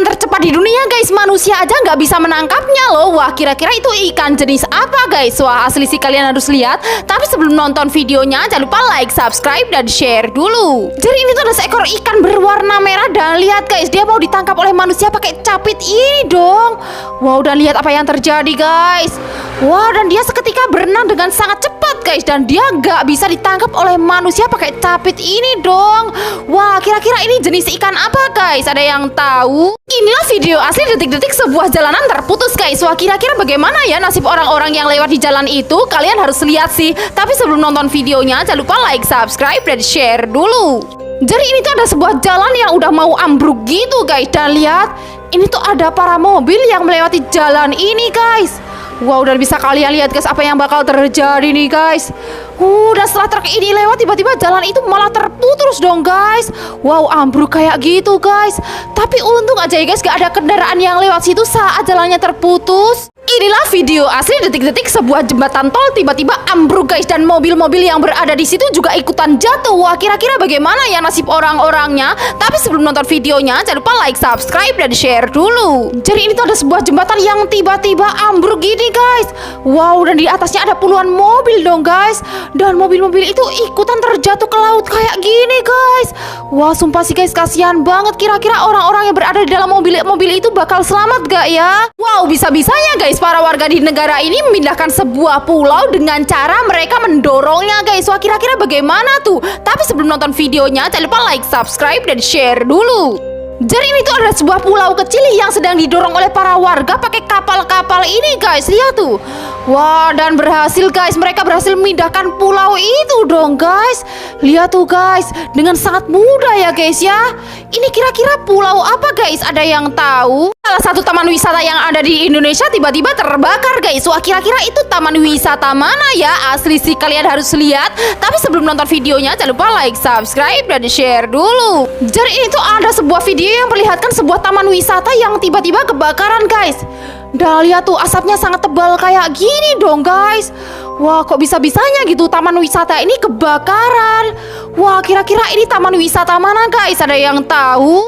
ikan tercepat di dunia guys. Manusia aja nggak bisa menangkapnya loh. Wah, kira-kira itu ikan jenis apa guys? Wah, asli sih kalian harus lihat. Tapi sebelum nonton videonya, jangan lupa like, subscribe, dan share dulu. Jadi ini tuh ada seekor ikan berwarna merah. Dan lihat guys, dia mau ditangkap oleh manusia pakai capit ini dong. Wow, dan lihat apa yang terjadi guys. Wow, dan dia seketika berenang dengan sangat cepat guys. Dan dia nggak bisa ditangkap oleh manusia pakai capit ini dong. Wah, kira-kira ini jenis ikan apa guys? Ada yang tahu? Inilah video asli detik-detik sebuah jalanan terputus guys. Wah, kira-kira bagaimana ya nasib orang-orang yang lewat di jalan itu? Kalian harus lihat sih. Tapi sebelum nonton videonya, jangan lupa like, subscribe, dan share dulu. Jadi ini tuh ada sebuah jalan yang udah mau ambruk gitu guys. Dan lihat, ini tuh ada para mobil yang melewati jalan ini guys. Wow, dan bisa kalian lihat guys apa yang bakal terjadi nih guys. Dan setelah truk ini lewat, tiba-tiba jalan itu malah terputus dong guys. Wow, ambruk kayak gitu guys. Tapi untung aja ya guys, gak ada kendaraan yang lewat situ saat jalannya terputus. Inilah video asli detik-detik sebuah jembatan tol tiba-tiba ambruk guys. Dan mobil-mobil yang berada di situ juga ikutan jatuh. Wah, kira-kira bagaimana ya nasib orang-orangnya? Tapi sebelum nonton videonya, jangan lupa like, subscribe, dan share dulu. Jadi ini tuh ada sebuah jembatan yang tiba-tiba ambruk gini guys. Wow, dan di atasnya ada puluhan mobil dong guys. Dan mobil-mobil itu ikutan terjatuh ke laut kayak gini guys. Wah, sumpah sih guys, kasihan banget. Kira-kira orang-orang yang berada di dalam mobil itu bakal selamat gak ya? Wow, bisa-bisanya guys para warga di negara ini memindahkan sebuah pulau dengan cara mereka mendorongnya guys. Wah, kira-kira bagaimana tuh? Tapi sebelum nonton videonya, jangan lupa like, subscribe, dan share dulu. Jadi ini tuh ada sebuah pulau kecil yang sedang didorong oleh para warga pakai kapal-kapal ini guys. Lihat tuh. Wah, dan berhasil guys. Mereka berhasil memindahkan pulau itu dong guys. Lihat tuh guys. Dengan sangat mudah ya guys ya. Ini kira-kira pulau apa guys? Ada yang tahu? Salah satu taman wisata yang ada di Indonesia tiba-tiba terbakar guys. Wah, kira-kira itu taman wisata mana ya? Asli sih kalian harus lihat. Tapi sebelum nonton videonya, jangan lupa like, subscribe, dan share dulu. Jadi ini tuh ada sebuah video yang memperlihatkan sebuah taman wisata yang tiba-tiba kebakaran guys. Dan lihat tuh asapnya sangat tebal kayak gini dong guys. Wah, kok bisa-bisanya gitu taman wisata ini kebakaran. Wah, kira-kira ini taman wisata mana guys? Ada yang tahu?